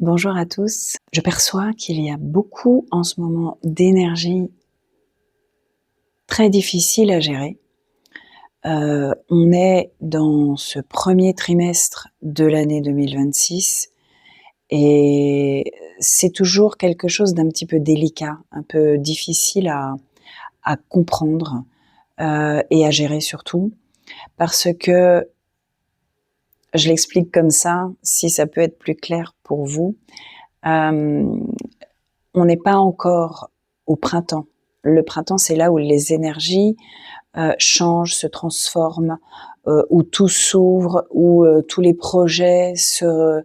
Bonjour à tous. Je perçois qu'il y a beaucoup en ce moment d'énergie très difficile à gérer. On est dans ce premier trimestre de l'année 2026 et c'est toujours quelque chose d'un petit peu délicat, un peu difficile à comprendre et à gérer surtout, parce que je l'explique comme ça, si ça peut être plus clair pour vous. On n'est pas encore au printemps. Le printemps, c'est là où les énergies changent, se transforment, où tout s'ouvre, où tous les projets se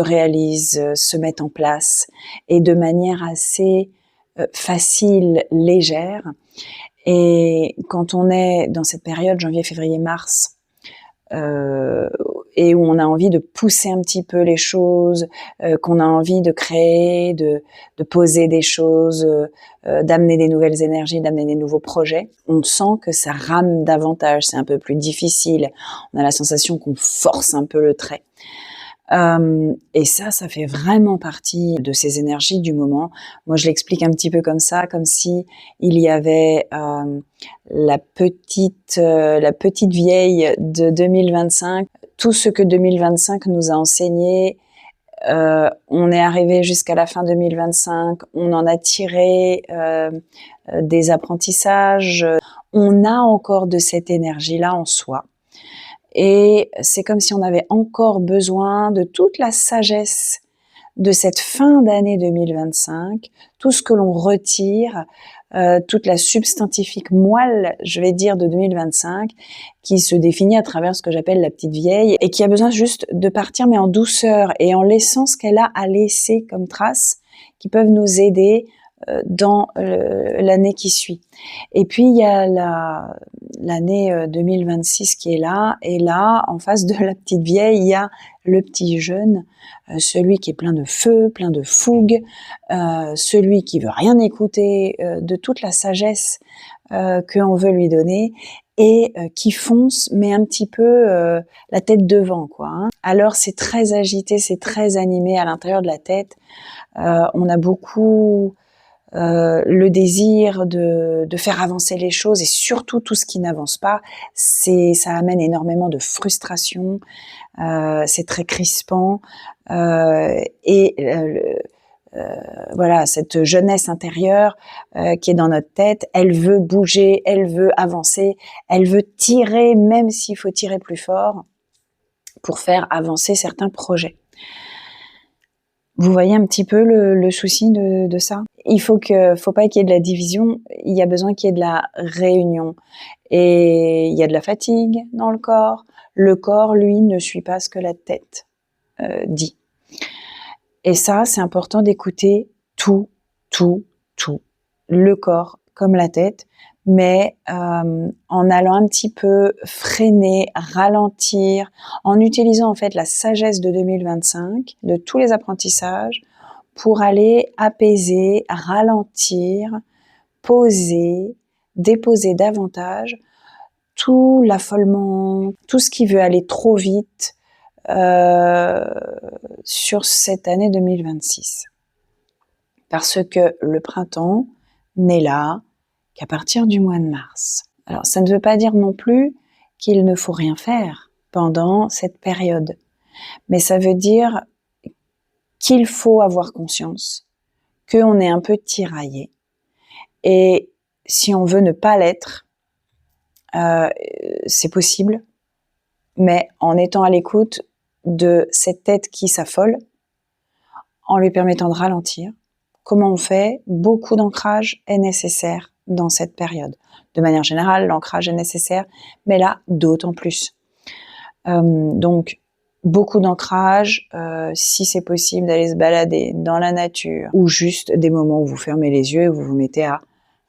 réalisent, se mettent en place, et de manière assez facile, légère. Et quand on est dans cette période janvier, février, mars, euh, et où on a envie de pousser un petit peu les choses, qu'on a envie de créer, de poser des choses, d'amener des nouvelles énergies, d'amener des nouveaux projets, on sent que ça rame davantage, c'est un peu plus difficile, on a la sensation qu'on force un peu le trait. Et ça fait vraiment partie de ces énergies du moment. Moi, je l'explique un petit peu comme ça, comme si il y avait la petite vieille de 2025, tout ce que 2025 nous a enseigné. On est arrivé jusqu'à la fin 2025, on en a tiré des apprentissages. On a encore de cette énergie-là en soi. Et c'est comme si on avait encore besoin de toute la sagesse de cette fin d'année 2025, tout ce que l'on retire, toute la substantifique moelle, je vais dire, de 2025, qui se définit à travers ce que j'appelle la petite vieille, et qui a besoin juste de partir, mais en douceur, et en laissant ce qu'elle a à laisser comme traces, qui peuvent nous aider dans l'année qui suit. Et puis il y a l'année 2026 qui est là, et là, en face de la petite vieille, il y a le petit jeune, celui qui est plein de feu, plein de fougue, celui qui veut rien écouter de toute la sagesse qu'on veut lui donner, et qui fonce, mais un petit peu la tête devant, quoi. Hein. Alors c'est très agité, c'est très animé à l'intérieur de la tête. On a beaucoup le désir de faire avancer les choses, et surtout tout ce qui n'avance pas, ça amène énormément de frustration, c'est très crispant, et voilà, cette jeunesse intérieure qui est dans notre tête, elle veut bouger, elle veut avancer, elle veut tirer, même s'il faut tirer plus fort pour faire avancer certains projets. Vous voyez un petit peu le souci de ça? Il faut pas qu'il y ait de la division, il y a besoin qu'il y ait de la réunion. Et il y a de la fatigue dans le corps. Le corps, lui, ne suit pas ce que la tête dit. Et ça, c'est important d'écouter tout. Le corps comme la tête, mais en allant un petit peu freiner, ralentir, en utilisant en fait la sagesse de 2025, de tous les apprentissages, pour aller apaiser, ralentir, poser, déposer davantage tout l'affolement, tout ce qui veut aller trop vite sur cette année 2026. Parce que le printemps n'est là qu'à partir du mois de mars. Alors, ça ne veut pas dire non plus qu'il ne faut rien faire pendant cette période, mais ça veut dire qu'il faut avoir conscience qu'on est un peu tiraillé. Et si on veut ne pas l'être, c'est possible, mais en étant à l'écoute de cette tête qui s'affole, en lui permettant de ralentir. Comment on fait? Beaucoup d'ancrage est nécessaire dans cette période. De manière générale, l'ancrage est nécessaire, mais là, d'autant plus. Donc, beaucoup d'ancrage, si c'est possible d'aller se balader dans la nature, ou juste des moments où vous fermez les yeux et vous vous mettez à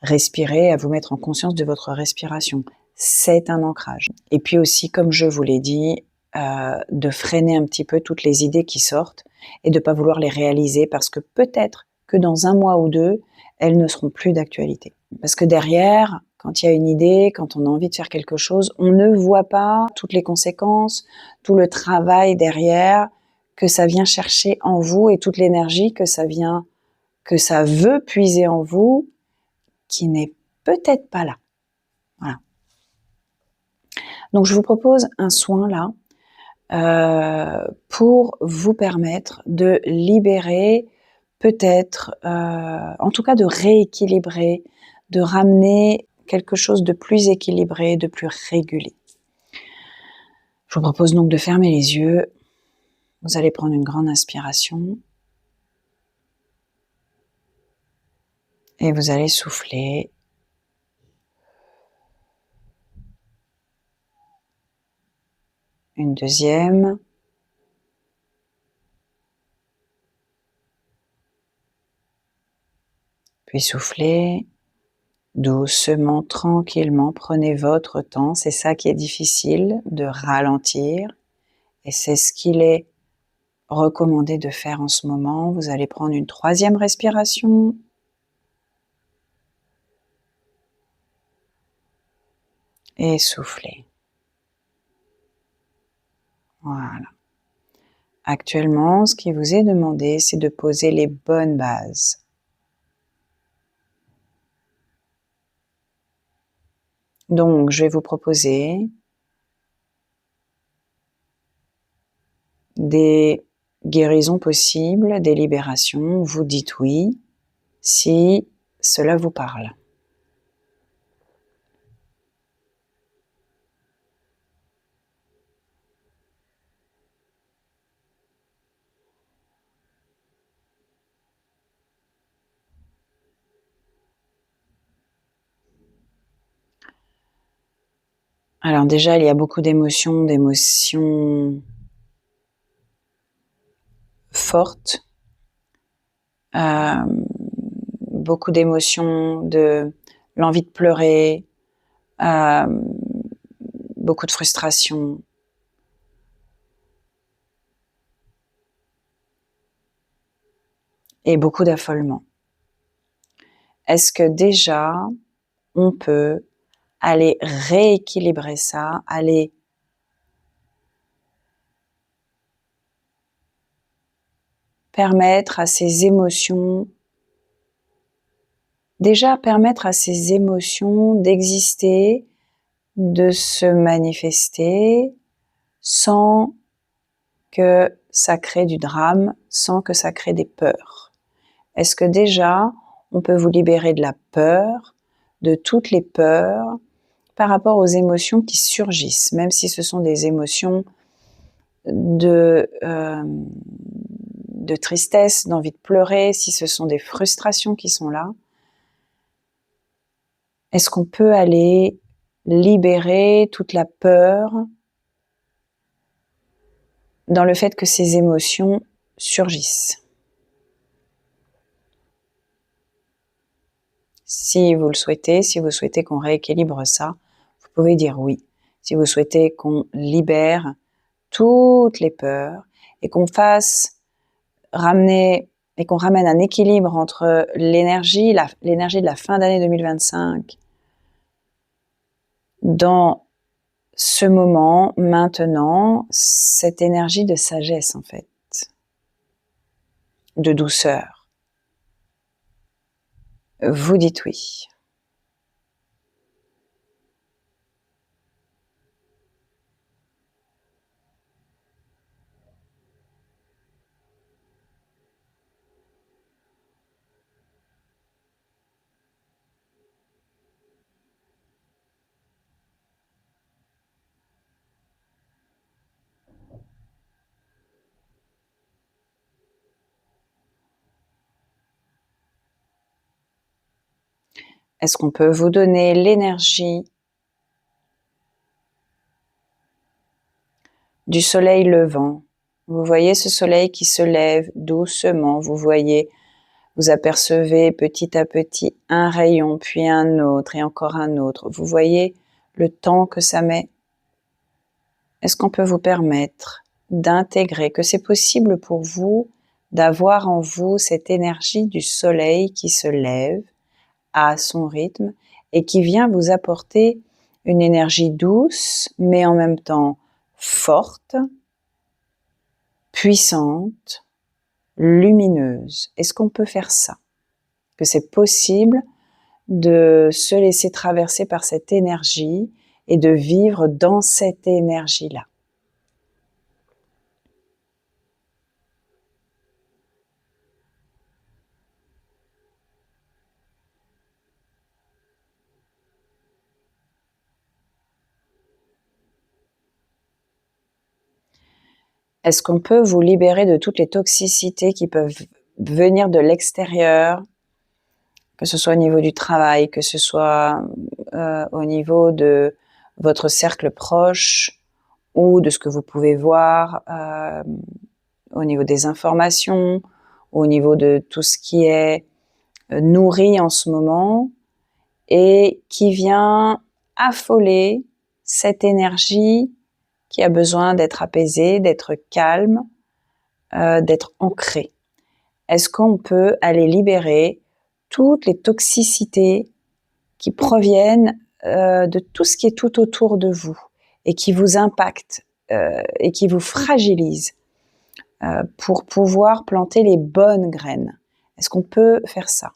respirer, à vous mettre en conscience de votre respiration. C'est un ancrage. Et puis aussi, comme je vous l'ai dit, de freiner un petit peu toutes les idées qui sortent et de ne pas vouloir les réaliser, parce que peut-être que dans 1 mois ou 2, elles ne seront plus d'actualité. Parce que derrière, quand il y a une idée, quand on a envie de faire quelque chose, on ne voit pas toutes les conséquences, tout le travail derrière que ça vient chercher en vous et toute l'énergie que ça veut puiser en vous, qui n'est peut-être pas là. Voilà. Donc je vous propose un soin là, pour vous permettre de libérer peut-être, en tout cas de rééquilibrer, de ramener quelque chose de plus équilibré, de plus régulier. Je vous propose donc de fermer les yeux. Vous allez prendre une grande inspiration et vous allez souffler. Une deuxième. Puis soufflez doucement, tranquillement. Prenez votre temps. C'est ça qui est difficile, de ralentir. Et c'est ce qu'il est recommandé de faire en ce moment. Vous allez prendre une troisième respiration. Et soufflez. Voilà. Actuellement, ce qui vous est demandé, c'est de poser les bonnes bases. Donc, je vais vous proposer des guérisons possibles, des libérations. Vous dites oui si cela vous parle. Alors déjà, il y a beaucoup d'émotions fortes, beaucoup d'émotions, de l'envie de pleurer, beaucoup de frustration. Et beaucoup d'affolement. Est-ce que déjà, on peut aller rééquilibrer ça, aller permettre à ces émotions, d'exister, de se manifester sans que ça crée du drame, sans que ça crée des peurs? Est-ce que déjà, on peut vous libérer de la peur, de toutes les peurs par rapport aux émotions qui surgissent, même si ce sont des émotions de tristesse, d'envie de pleurer, si ce sont des frustrations qui sont là? Est-ce qu'on peut aller libérer toute la peur dans le fait que ces émotions surgissent? Si vous le souhaitez, si vous souhaitez qu'on rééquilibre ça, vous pouvez dire oui. Si vous souhaitez qu'on libère toutes les peurs et qu'on ramène un équilibre entre l'énergie de la fin d'année 2025 dans ce moment, maintenant, cette énergie de sagesse en fait, de douceur. Vous dites oui. Est-ce qu'on peut vous donner l'énergie du soleil levant? Vous voyez ce soleil qui se lève doucement, vous apercevez petit à petit un rayon, puis un autre et encore un autre. Vous voyez le temps que ça met? Est-ce qu'on peut vous permettre d'intégrer, que c'est possible pour vous d'avoir en vous cette énergie du soleil qui se lève à son rythme et qui vient vous apporter une énergie douce, mais en même temps forte, puissante, lumineuse. Est-ce qu'on peut faire ça? Que c'est possible de se laisser traverser par cette énergie et de vivre dans cette énergie-là. Est-ce qu'on peut vous libérer de toutes les toxicités qui peuvent venir de l'extérieur, que ce soit au niveau du travail, que ce soit au niveau de votre cercle proche ou de ce que vous pouvez voir au niveau des informations, au niveau de tout ce qui est nourri en ce moment et qui vient affoler cette énergie qui a besoin d'être apaisée, d'être calme, d'être ancrée. Est-ce qu'on peut aller libérer toutes les toxicités qui proviennent de tout ce qui est tout autour de vous et qui vous impactent et qui vous fragilisent pour pouvoir planter les bonnes graines? Est-ce qu'on peut faire ça?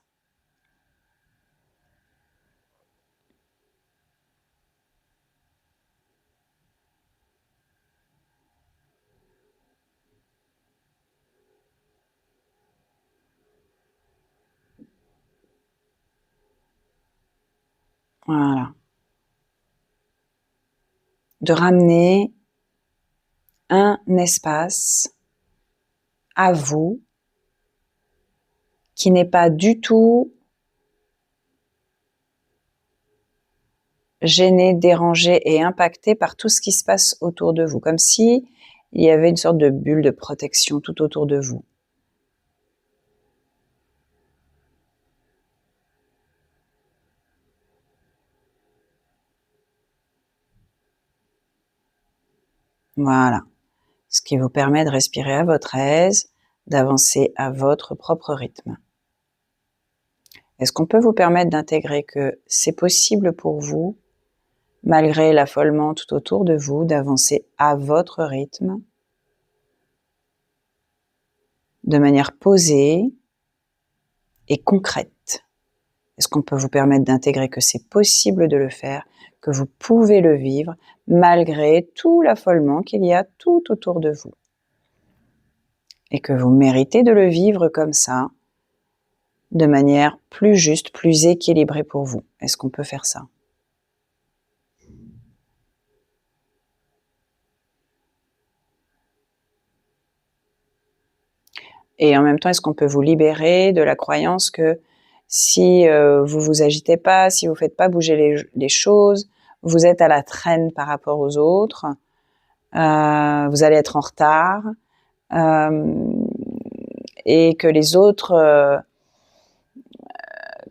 Voilà. De ramener un espace à vous qui n'est pas du tout gêné, dérangé et impacté par tout ce qui se passe autour de vous, comme si il y avait une sorte de bulle de protection tout autour de vous. Voilà. Ce qui vous permet de respirer à votre aise, d'avancer à votre propre rythme. Est-ce qu'on peut vous permettre d'intégrer que c'est possible pour vous, malgré l'affolement tout autour de vous, d'avancer à votre rythme, de manière posée et concrète? Est-ce qu'on peut vous permettre d'intégrer que c'est possible de le faire, que vous pouvez le vivre, malgré tout l'affolement qu'il y a tout autour de vous? Et que vous méritez de le vivre comme ça, de manière plus juste, plus équilibrée pour vous. Est-ce qu'on peut faire ça? Et en même temps, est-ce qu'on peut vous libérer de la croyance que si vous vous agitez pas, si vous faites pas bouger les choses, vous êtes à la traîne par rapport aux autres, vous allez être en retard, et que les autres,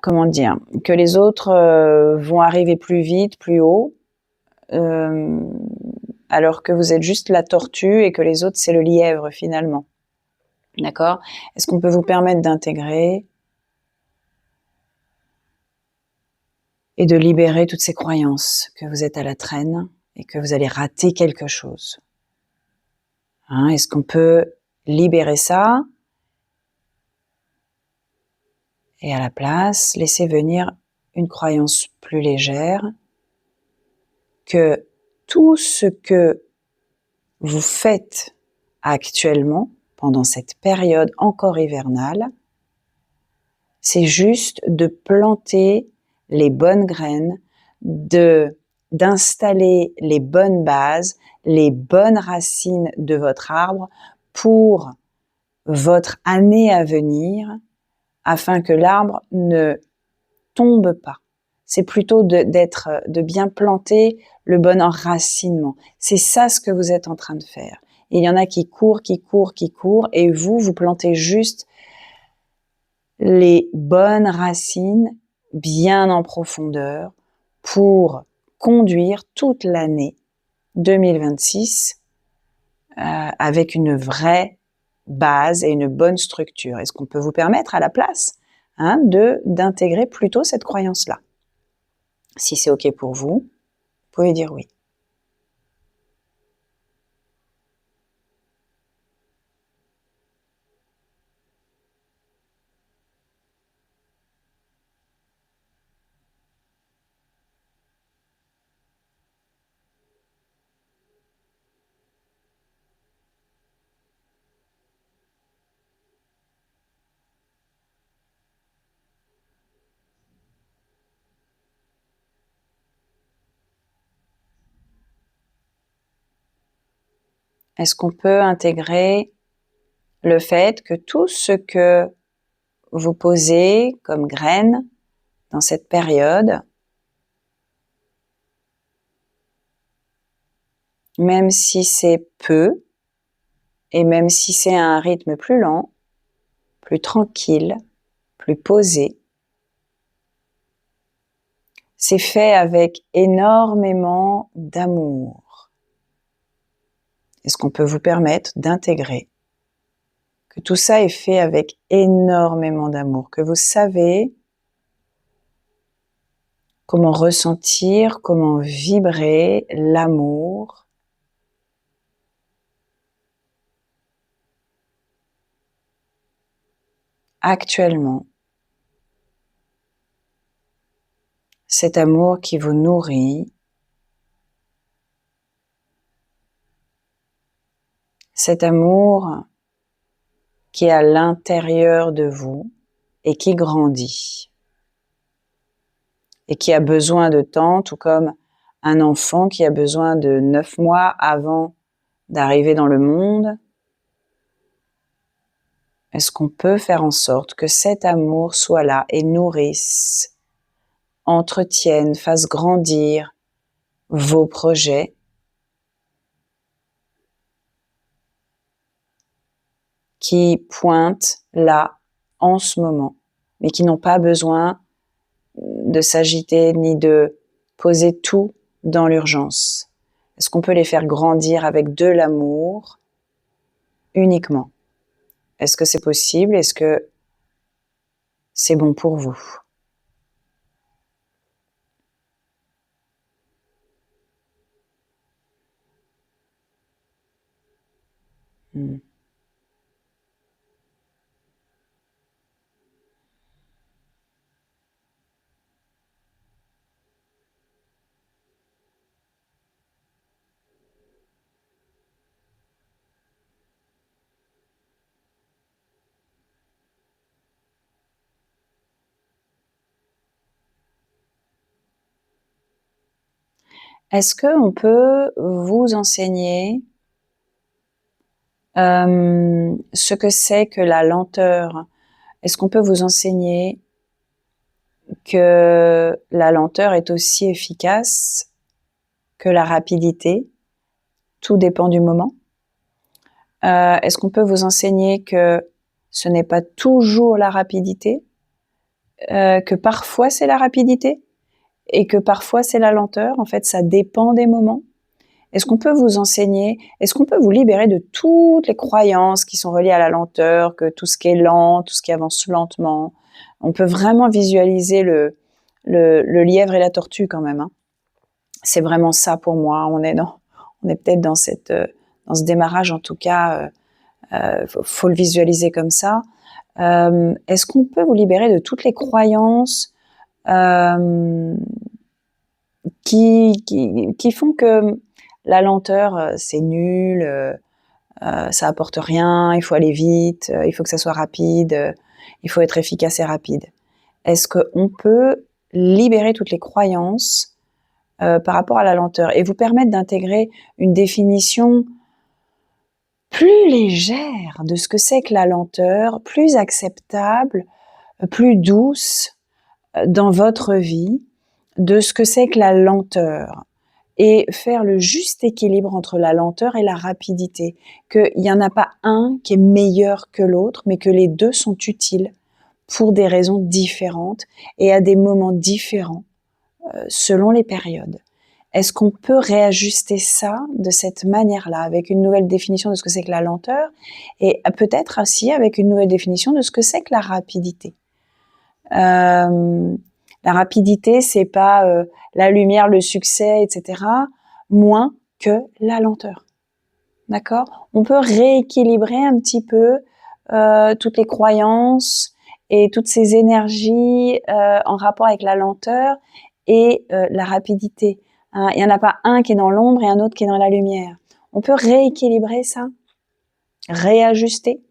comment dire, que les autres vont arriver plus vite, plus haut, alors que vous êtes juste la tortue et que les autres c'est le lièvre finalement. D'accord? Est-ce qu'on peut vous permettre d'intégrer et de libérer toutes ces croyances que vous êtes à la traîne et que vous allez rater quelque chose? Hein, est-ce qu'on peut libérer ça et à la place laisser venir une croyance plus légère que tout ce que vous faites actuellement pendant cette période encore hivernale, c'est juste de planter les bonnes graines, d'installer les bonnes bases, les bonnes racines de votre arbre pour votre année à venir, afin que l'arbre ne tombe pas. C'est plutôt de bien planter le bon enracinement. C'est ça ce que vous êtes en train de faire. Il y en a qui courent, et vous plantez juste les bonnes racines bien en profondeur pour conduire toute l'année 2026 avec une vraie base et une bonne structure. Est-ce qu'on peut vous permettre à la place d'intégrer plutôt cette croyance-là? Si c'est OK pour vous, vous pouvez dire oui. Est-ce qu'on peut intégrer le fait que tout ce que vous posez comme graines dans cette période, même si c'est peu, et même si c'est à un rythme plus lent, plus tranquille, plus posé, c'est fait avec énormément d'amour. Est-ce qu'on peut vous permettre d'intégrer que tout ça est fait avec énormément d'amour, que vous savez comment ressentir, comment vibrer l'amour actuellement. Cet amour qui vous nourrit, cet amour qui est à l'intérieur de vous et qui grandit et qui a besoin de temps, tout comme un enfant qui a besoin de 9 mois avant d'arriver dans le monde. Est-ce qu'on peut faire en sorte que cet amour soit là et nourrisse, entretienne, fasse grandir vos projets qui pointent là en ce moment, mais qui n'ont pas besoin de s'agiter ni de poser tout dans l'urgence? Est-ce qu'on peut les faire grandir avec de l'amour uniquement? Est-ce que c'est possible? Est-ce que c'est bon pour vous? Hmm. Est-ce qu'on peut vous enseigner ce que c'est que la lenteur? Est-ce qu'on peut vous enseigner que la lenteur est aussi efficace que la rapidité? Tout dépend du moment. Est-ce qu'on peut vous enseigner que ce n'est pas toujours la rapidité, que parfois c'est la rapidité et que parfois c'est la lenteur? En fait, ça dépend des moments. Est-ce qu'on peut vous enseigner, est-ce qu'on peut vous libérer de toutes les croyances qui sont reliées à la lenteur, que tout ce qui est lent, tout ce qui avance lentement, on peut vraiment visualiser le lièvre et la tortue quand même, hein. C'est vraiment ça pour moi. On est peut-être dans dans ce démarrage en tout cas. Faut le visualiser comme ça. Est-ce qu'on peut vous libérer de toutes les croyances euh, qui font que la lenteur, c'est nul, ça apporte rien, il faut aller vite, il faut que ça soit rapide, il faut être efficace et rapide? Est-ce qu'on peut libérer toutes les croyances par rapport à la lenteur et vous permettre d'intégrer une définition plus légère de ce que c'est que la lenteur, plus acceptable, plus douce dans votre vie, de ce que c'est que la lenteur, et faire le juste équilibre entre la lenteur et la rapidité, qu'il n'y en a pas un qui est meilleur que l'autre, mais que les deux sont utiles pour des raisons différentes et à des moments différents selon les périodes. Est-ce qu'on peut réajuster ça de cette manière-là, avec une nouvelle définition de ce que c'est que la lenteur et peut-être aussi avec une nouvelle définition de ce que c'est que la rapidité? La rapidité, c'est pas la lumière, le succès, etc., moins que la lenteur. D'accord? On peut rééquilibrer un petit peu toutes les croyances et toutes ces énergies en rapport avec la lenteur et la rapidité. Hein, il n'y en a pas un qui est dans l'ombre et un autre qui est dans la lumière. On peut rééquilibrer ça, réajuster.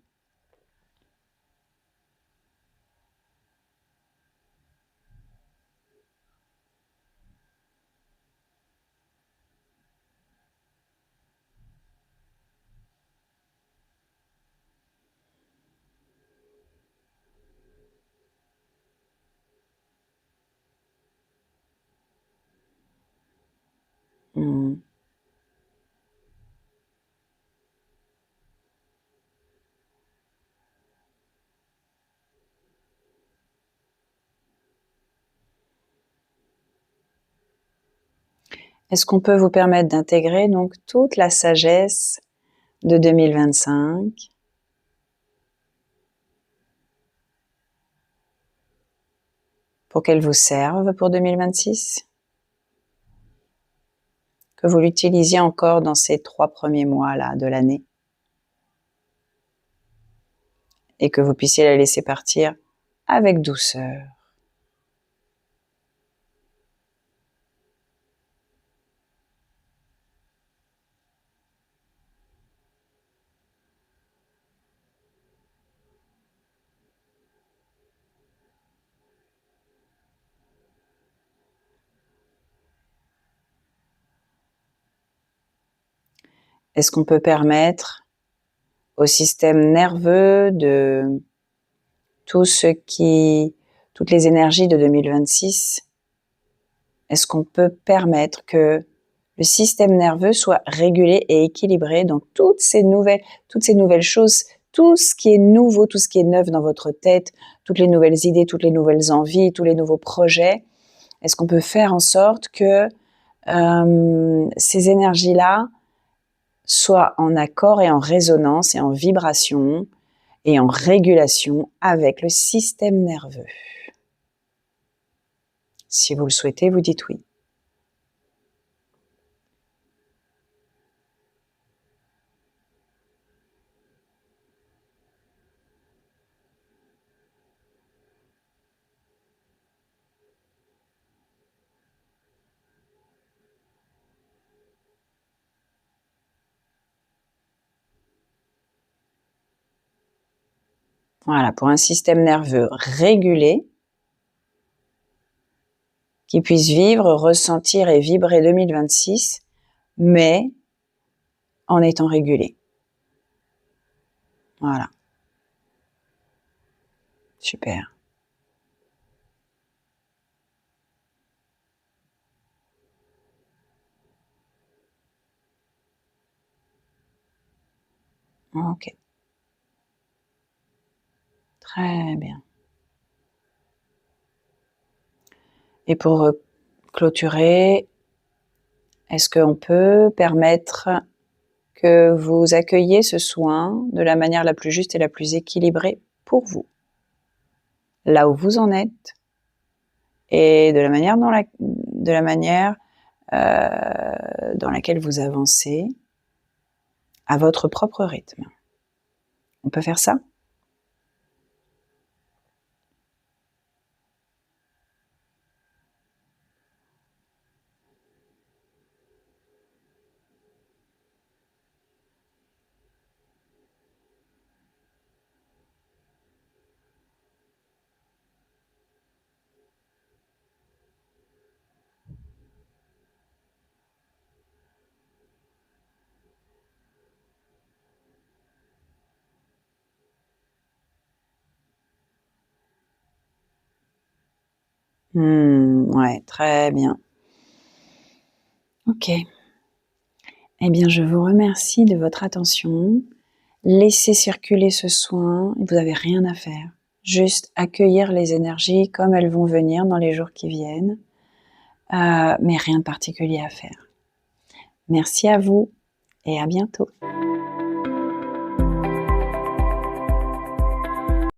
Mmh. Est-ce qu'on peut vous permettre d'intégrer donc toute la sagesse de 2025 pour qu'elle vous serve pour 2026? Que vous l'utilisiez encore dans ces 3 premiers mois-là de l'année et que vous puissiez la laisser partir avec douceur. Est-ce qu'on peut permettre au système nerveux de tout ce qui, toutes les énergies de 2026, est-ce qu'on peut permettre que le système nerveux soit régulé et équilibré dans toutes ces nouvelles choses, tout ce qui est nouveau, tout ce qui est neuf dans votre tête, toutes les nouvelles idées, toutes les nouvelles envies, tous les nouveaux projets? Est-ce qu'on peut faire en sorte que ces énergies-là soient en accord et en résonance et en vibration et en régulation avec le système nerveux? Si vous le souhaitez, vous dites oui. Voilà, pour un système nerveux régulé, qui puisse vivre, ressentir et vibrer 2026, mais en étant régulé. Voilà. Super. Ok. Très bien. Et pour clôturer, est-ce qu'on peut permettre que vous accueilliez ce soin de la manière la plus juste et la plus équilibrée pour vous, là où vous en êtes, et de la manière dans laquelle vous avancez à votre propre rythme. On peut faire ça? Ouais, très bien. Ok. Eh bien, je vous remercie de votre attention. Laissez circuler ce soin, vous n'avez rien à faire. Juste accueillir les énergies comme elles vont venir dans les jours qui viennent, mais rien de particulier à faire. Merci à vous et à bientôt.